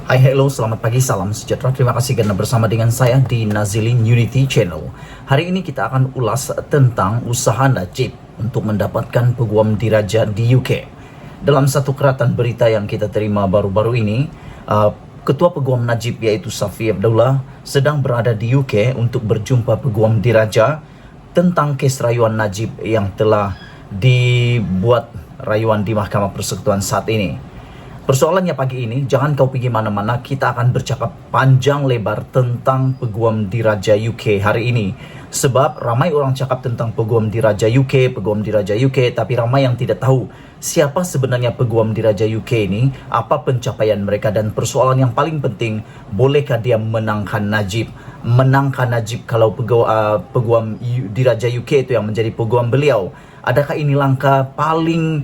Hai, hello, selamat pagi, salam sejahtera. Terima kasih karena bersama dengan saya di Nazilin Unity Channel. Hari ini kita akan ulas tentang usaha Najib untuk mendapatkan peguam diraja di UK. Dalam satu keratan berita yang kita terima baru-baru ini, Ketua Peguam Najib yaitu Safi Abdullah sedang berada di UK untuk berjumpa peguam diraja tentang kes rayuan Najib yang telah dibuat rayuan di Mahkamah Persekutuan saat ini. Persoalannya pagi ini, jangan kau pergi mana-mana, kita akan bercakap panjang lebar tentang peguam diraja UK hari ini. Sebab ramai orang cakap tentang peguam diraja UK, tapi ramai yang tidak tahu siapa sebenarnya peguam diraja UK ini, apa pencapaian mereka, dan persoalan yang paling penting, bolehkah dia menangkan Najib? Menangkan Najib kalau peguam diraja UK itu yang menjadi peguam beliau. Adakah ini langkah paling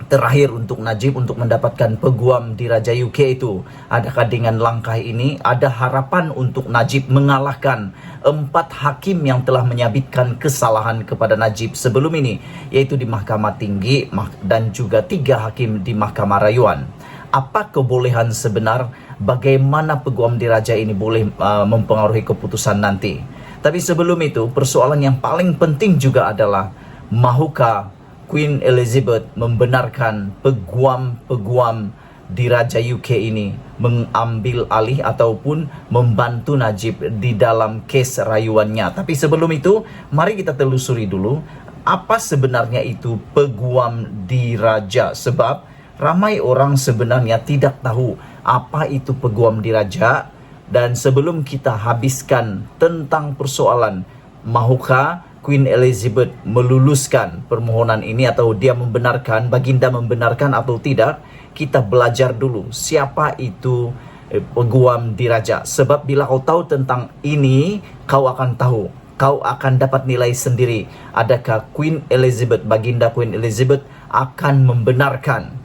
terakhir untuk Najib untuk mendapatkan peguam diraja UK itu? Adakah dengan langkah ini ada harapan untuk Najib mengalahkan 4 hakim yang telah menyabitkan kesalahan kepada Najib sebelum ini, yaitu di Mahkamah Tinggi dan juga 3 hakim di Mahkamah Rayuan? Apa kebolehan sebenar? Bagaimana peguam diraja ini boleh mempengaruhi keputusan nanti? Tapi sebelum itu, persoalan yang paling penting juga adalah, mahukah Queen Elizabeth membenarkan peguam diraja UK ini mengambil alih ataupun membantu Najib di dalam kes rayuannya? Tapi sebelum itu, mari kita telusuri dulu apa sebenarnya itu peguam diraja. Sebab ramai orang sebenarnya tidak tahu apa itu peguam diraja. Dan sebelum kita habiskan tentang persoalan mahukah Queen Elizabeth meluluskan permohonan ini atau dia membenarkan, baginda membenarkan atau tidak, kita belajar dulu siapa itu peguam diraja. Sebab bila kau tahu tentang ini, kau akan tahu, kau akan dapat nilai sendiri adakah Queen Elizabeth, baginda Queen Elizabeth akan membenarkan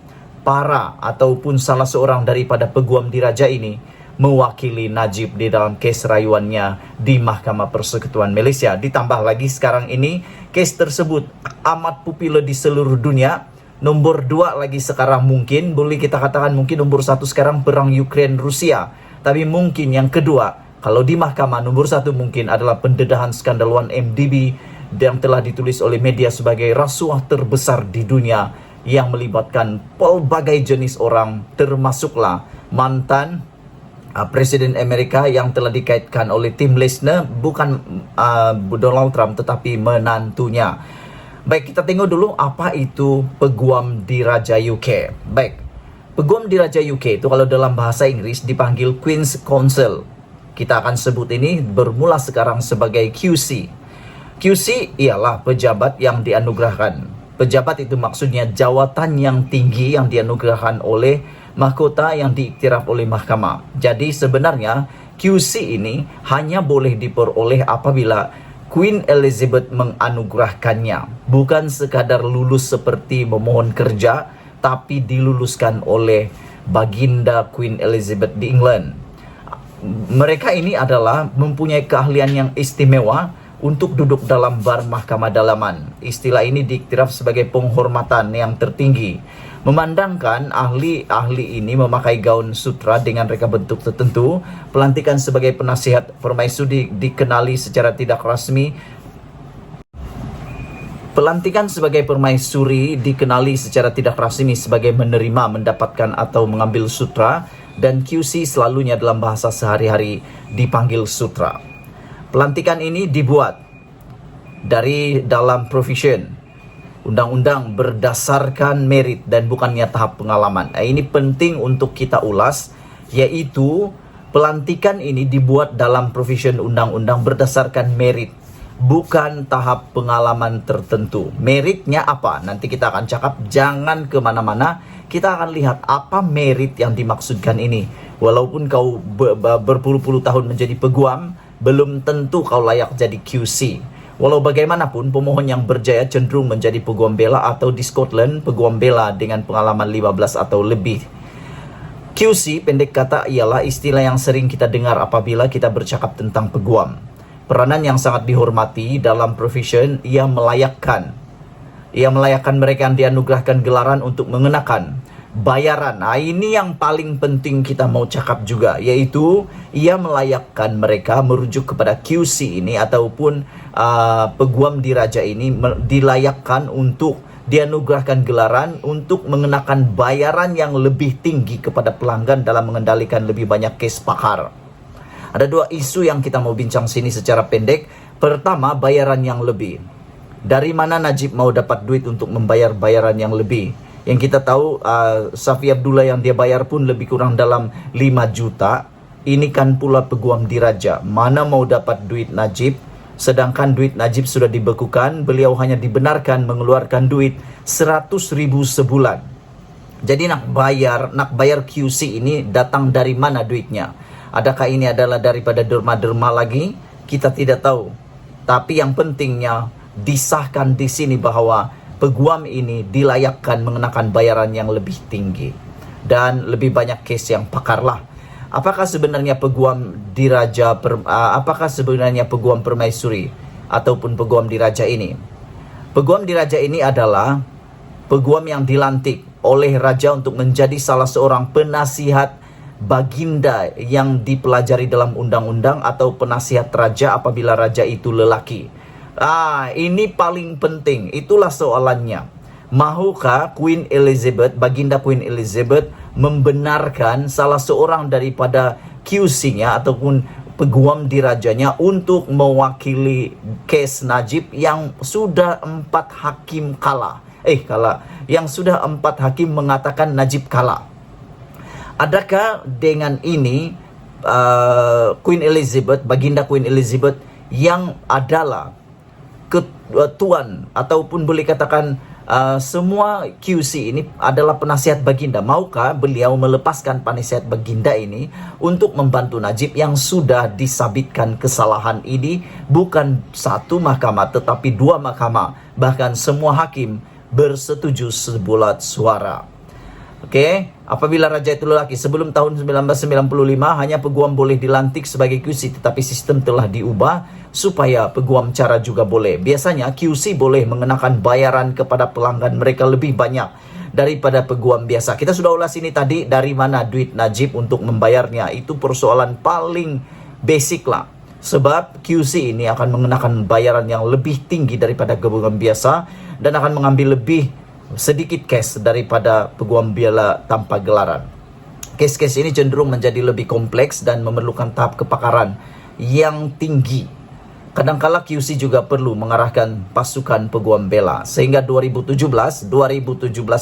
para ataupun salah seorang daripada peguam diraja ini mewakili Najib di dalam kes rayuannya di Mahkamah Persekutuan Malaysia. Ditambah lagi sekarang ini kes tersebut amat populer di seluruh dunia. Nomor 2 lagi sekarang mungkin boleh kita katakan, mungkin nomor 1 sekarang perang Ukraine Rusia. Tapi mungkin yang kedua, kalau di mahkamah, nomor 1 mungkin adalah pendedahan skandal 1MDB yang telah ditulis oleh media sebagai rasuah terbesar di dunia yang melibatkan pelbagai jenis orang, termasuklah mantan Presiden Amerika yang telah dikaitkan oleh Tim Lesner, bukan Donald Trump tetapi menantunya. Baik, kita tengok dulu apa itu peguam diraja UK. Baik, peguam diraja UK itu kalau dalam bahasa Inggris dipanggil Queen's Counsel. Kita akan sebut ini bermula sekarang sebagai QC. QC ialah pejabat yang dianugerahkan. Pejabat itu maksudnya jawatan yang tinggi yang dianugerahkan oleh mahkota yang diiktiraf oleh mahkamah. Jadi sebenarnya QC ini hanya boleh diperoleh apabila Queen Elizabeth menganugerahkannya. Bukan sekadar lulus seperti memohon kerja, tapi diluluskan oleh baginda Queen Elizabeth di England. Mereka ini adalah mempunyai keahlian yang istimewa untuk duduk dalam bar mahkamah dalaman. Istilah ini diiktiraf sebagai penghormatan yang tertinggi. Memandangkan ahli-ahli ini memakai gaun sutra dengan reka bentuk tertentu, pelantikan sebagai penasihat permaisuri dikenali secara tidak resmi. Pelantikan sebagai permaisuri dikenali secara tidak resmi sebagai menerima, mendapatkan atau mengambil sutra, dan QC selalunya dalam bahasa sehari-hari dipanggil sutra. Pelantikan ini dibuat dari dalam profession undang-undang berdasarkan merit dan bukannya tahap pengalaman. Ini penting untuk kita ulas, yaitu pelantikan ini dibuat dalam profession undang-undang berdasarkan merit, bukan tahap pengalaman tertentu. Meritnya apa? Nanti kita akan cakap, jangan kemana-mana. Kita akan lihat apa merit yang dimaksudkan ini. Walaupun kau berpuluh-puluh tahun menjadi peguam, belum tentu kau layak jadi QC. Walau bagaimanapun, pemohon yang berjaya cenderung menjadi peguam bela atau di Scotland, peguam bela dengan pengalaman 15 atau lebih. QC, pendek kata, ialah istilah yang sering kita dengar apabila kita bercakap tentang peguam. Peranan yang sangat dihormati dalam profession, ia melayakkan mereka yang dianugerahkan gelaran untuk mengenakan bayaran. Nah, ini yang paling penting kita mau cakap juga, yaitu ia melayakkan mereka merujuk kepada QC ini ataupun peguam diraja ini dilayakkan untuk dianugerahkan gelaran untuk mengenakan bayaran yang lebih tinggi kepada pelanggan dalam mengendalikan lebih banyak kes pakar. Ada dua isu yang kita mau bincang sini secara pendek. Pertama, bayaran yang lebih. Dari mana Najib mau dapat duit untuk membayar bayaran yang lebih? Yang kita tahu Safi Abdullah yang dia bayar pun lebih kurang dalam 5 juta. Ini kan pula peguam diraja. Mana mau dapat duit Najib? Sedangkan duit Najib sudah dibekukan, beliau hanya dibenarkan mengeluarkan duit 100.000 sebulan. Jadi nak bayar QC ini datang dari mana duitnya? Adakah ini adalah daripada derma-derma lagi? Kita tidak tahu. Tapi yang pentingnya disahkan di sini bahwa peguam ini dilayakkan mengenakan bayaran yang lebih tinggi dan lebih banyak case yang pakar lah. Apakah sebenarnya peguam diraja, apakah sebenarnya peguam permaisuri ataupun peguam diraja ini? Peguam diraja ini adalah peguam yang dilantik oleh raja untuk menjadi salah seorang penasihat baginda yang dipelajari dalam undang-undang atau penasihat raja apabila raja itu lelaki. Ini paling penting. Itulah soalannya. Mahukah Queen Elizabeth, baginda Queen Elizabeth, membenarkan salah seorang daripada QC-nya ataupun peguam dirajanya untuk mewakili kes Najib yang sudah 4 hakim kalah? Yang sudah 4 hakim mengatakan Najib kalah. Adakah dengan ini Queen Elizabeth, baginda Queen Elizabeth yang adalah ketuan ataupun boleh katakan semua QC ini adalah penasihat baginda, maukah beliau melepaskan penasihat baginda ini untuk membantu Najib yang sudah disabitkan kesalahan ini bukan 1 mahkamah tetapi 2 mahkamah, bahkan semua hakim bersetuju sebulat suara. Apabila raja itu lelaki, sebelum tahun 1995 hanya peguam boleh dilantik sebagai QC, tetapi sistem telah diubah supaya peguam cara juga boleh. Biasanya QC boleh mengenakan bayaran kepada pelanggan mereka lebih banyak daripada peguam biasa. Kita sudah ulas ini tadi, dari mana duit Najib untuk membayarnya. Itu persoalan paling basic lah. Sebab QC ini akan mengenakan bayaran yang lebih tinggi daripada peguam biasa dan akan mengambil lebih sedikit case daripada peguam biala tanpa gelaran. Case-case ini cenderung menjadi lebih kompleks dan memerlukan tahap kepakaran yang tinggi. Kadangkala QC juga perlu mengarahkan pasukan peguam bela. Sehingga 2017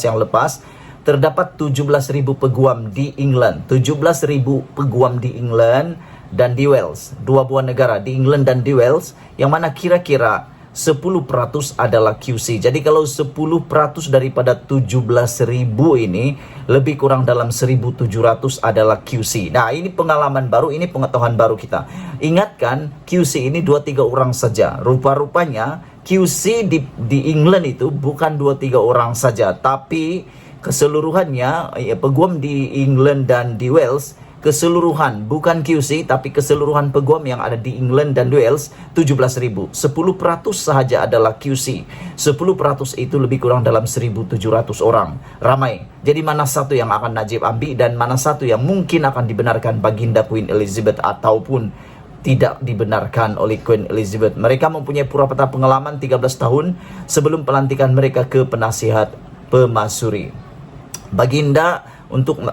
yang lepas terdapat 17.000 peguam di England, 17.000 peguam di England dan di Wales, 2 buah negara di England dan di Wales, yang mana kira-kira 10% adalah QC. Jadi kalau 10% daripada 17.000 ini, lebih kurang dalam 1.700 adalah QC. Nah, ini pengalaman baru, ini pengetahuan baru kita. Ingatkan, QC ini 2-3 orang saja. Rupa-rupanya QC di England itu bukan 2-3 orang saja, tapi keseluruhannya peguam di England dan di Wales, keseluruhan, bukan QC tapi keseluruhan peguam yang ada di England dan Wales 17.000. 10% sahaja adalah QC. 10% itu lebih kurang dalam 1.700 orang. Ramai. Jadi mana satu yang akan Najib ambil dan mana satu yang mungkin akan dibenarkan baginda Queen Elizabeth ataupun tidak dibenarkan oleh Queen Elizabeth. Mereka mempunyai purapata pengalaman 13 tahun sebelum pelantikan mereka ke penasihat pemasuri. Baginda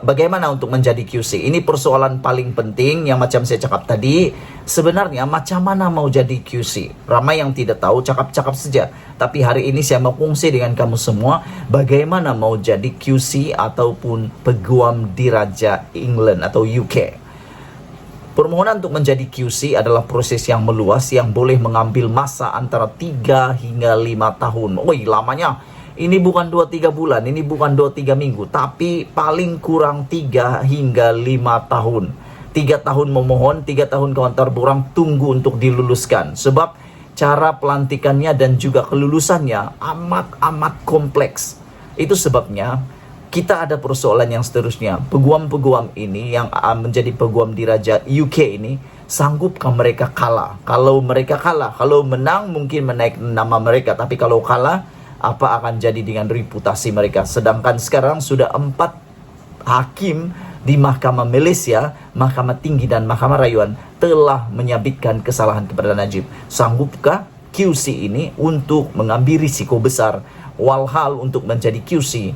bagaimana untuk menjadi QC? Ini persoalan paling penting yang macam saya cakap tadi. Sebenarnya macam mana mau jadi QC? Ramai yang tidak tahu, cakap-cakap saja. Tapi hari ini saya mau kongsi dengan kamu semua bagaimana mau jadi QC ataupun peguam diraja England atau UK. Permohonan untuk menjadi QC adalah proses yang meluas yang boleh mengambil masa antara 3 hingga 5 tahun. Lamanya. Ini bukan 2-3 bulan, ini bukan 2-3 minggu, tapi paling kurang 3 hingga 5 tahun. 3 tahun memohon, 3 tahun kantor borang tunggu untuk diluluskan. Sebab cara pelantikannya dan juga kelulusannya amat kompleks. Itu sebabnya kita ada persoalan yang seterusnya. Peguam-peguam ini yang menjadi peguam diraja UK ini, sanggupkah mereka kalah? Kalau mereka kalah, kalau menang mungkin menaik nama mereka, tapi kalau kalah, apa akan jadi dengan reputasi mereka? Sedangkan sekarang sudah 4 hakim di Mahkamah Malaysia, Mahkamah Tinggi dan Mahkamah Rayuan telah menyabitkan kesalahan kepada Najib. Sanggupkah QC ini untuk mengambil risiko besar? Walhal untuk menjadi QC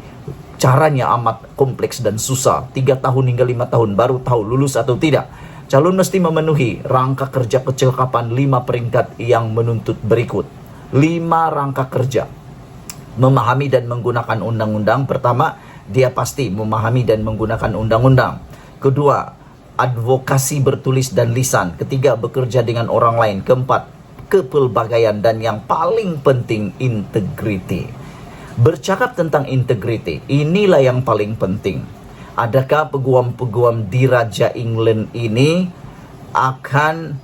caranya amat kompleks dan susah. 3 tahun hingga 5 tahun baru tahu lulus atau tidak. Calon mesti memenuhi rangka kerja kecakapan 5 peringkat yang menuntut berikut. 5 rangka kerja. Memahami dan menggunakan undang-undang. Pertama, dia pasti memahami dan menggunakan undang-undang. Kedua, advokasi bertulis dan lisan. Ketiga, bekerja dengan orang lain. Keempat, kepelbagaian. Dan yang paling penting, integriti. Bercakap tentang integriti, inilah yang paling penting. Adakah peguam-peguam di Raja England ini akan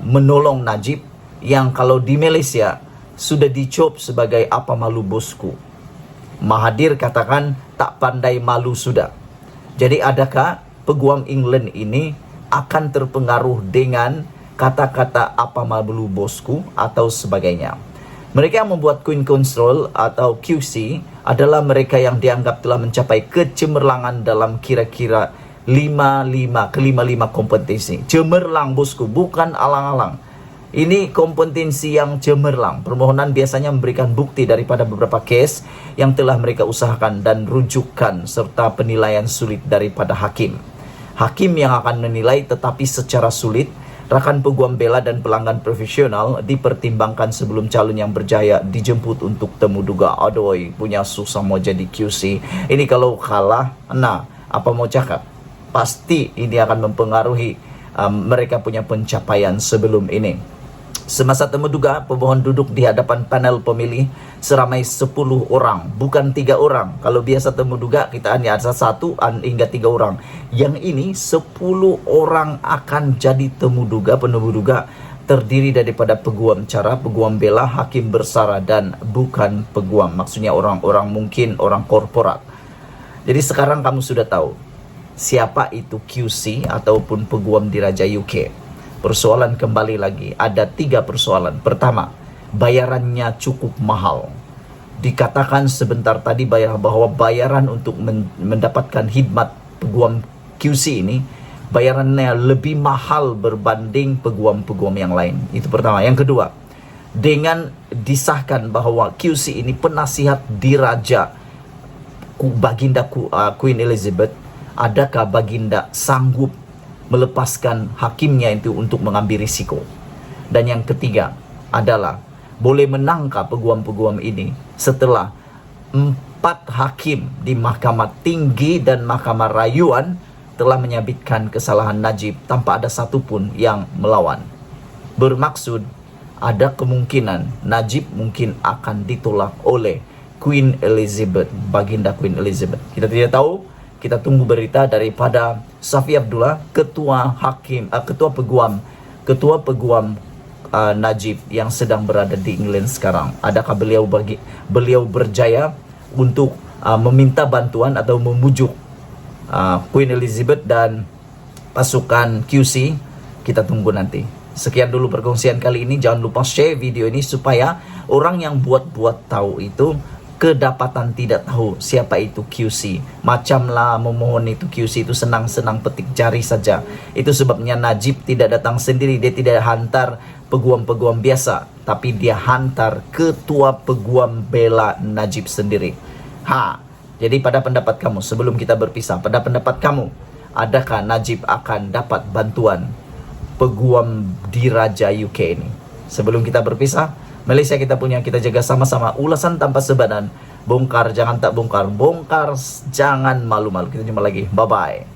menolong Najib yang kalau di Malaysia sudah dicop sebagai apa malu bosku? Mahathir katakan tak pandai malu sudah. Jadi adakah peguam England ini akan terpengaruh dengan kata-kata apa malu bosku atau sebagainya? Mereka yang membuat Queen Control atau QC adalah mereka yang dianggap telah mencapai kecemerlangan dalam kira-kira 5 kompetensi. Cemerlang bosku, bukan alang-alang. Ini kompetensi yang cemerlang. Permohonan biasanya memberikan bukti daripada beberapa kes yang telah mereka usahakan dan rujukan serta penilaian sulit daripada hakim. Hakim yang akan menilai tetapi secara sulit. Rakan peguam bela dan pelanggan profesional dipertimbangkan sebelum calon yang berjaya dijemput untuk temu duga. Aduh, punya susah mau jadi QC. Ini kalau kalah, nah apa mau cakap? Pasti ini akan mempengaruhi mereka punya pencapaian sebelum ini. Semasa temu duga, pemohon duduk di hadapan panel pemilih seramai 10 orang, bukan 3 orang. Kalau biasa temu duga kita hanya ada 1 hingga 3 orang. Yang ini 10 orang akan jadi temu duga, penemu duga, terdiri daripada peguam cara, peguam bela, hakim bersara dan bukan peguam. Maksudnya orang-orang mungkin orang korporat. Jadi sekarang kamu sudah tahu siapa itu QC ataupun peguam di Raja UK. Persoalan kembali lagi, ada 3 persoalan. Pertama, bayarannya cukup mahal. Dikatakan sebentar tadi bahwa bayaran untuk mendapatkan khidmat peguam QC ini, bayarannya lebih mahal berbanding peguam-peguam yang lain. Itu pertama. Yang kedua, dengan disahkan bahwa QC ini penasihat diraja Baginda Queen Elizabeth, adakah Baginda sanggup melepaskan hakimnya itu untuk mengambil risiko? Dan yang ketiga adalah boleh menangkap peguam-peguam ini setelah 4 hakim di Mahkamah Tinggi dan Mahkamah Rayuan telah menyabitkan kesalahan Najib tanpa ada satupun yang melawan. Bermaksud ada kemungkinan Najib mungkin akan ditolak oleh Queen Elizabeth, Baginda Queen Elizabeth. Kita tidak tahu. Kita tunggu berita daripada Safi Abdullah, ketua peguam Najib yang sedang berada di England sekarang. Adakah beliau berjaya untuk meminta bantuan atau memujuk Queen Elizabeth dan pasukan QC? Kita tunggu nanti. Sekian dulu perkongsian kali ini. Jangan lupa share video ini supaya orang yang buat tahu itu kedapatan tidak tahu siapa itu QC. Macamlah memohon itu QC itu senang-senang petik jari saja. Itu sebabnya Najib tidak datang sendiri. Dia tidak hantar peguam-peguam biasa, tapi dia hantar ketua peguam bela Najib sendiri. Jadi pada pendapat kamu, sebelum kita berpisah, pada pendapat kamu, adakah Najib akan dapat bantuan peguam di Raja UK ini? Sebelum kita berpisah, Malaysia kita punya, kita jaga sama-sama. Ulasan tanpa sebadan. Bongkar jangan tak bongkar. Bongkar jangan malu-malu. Kita jumpa lagi. Bye-bye.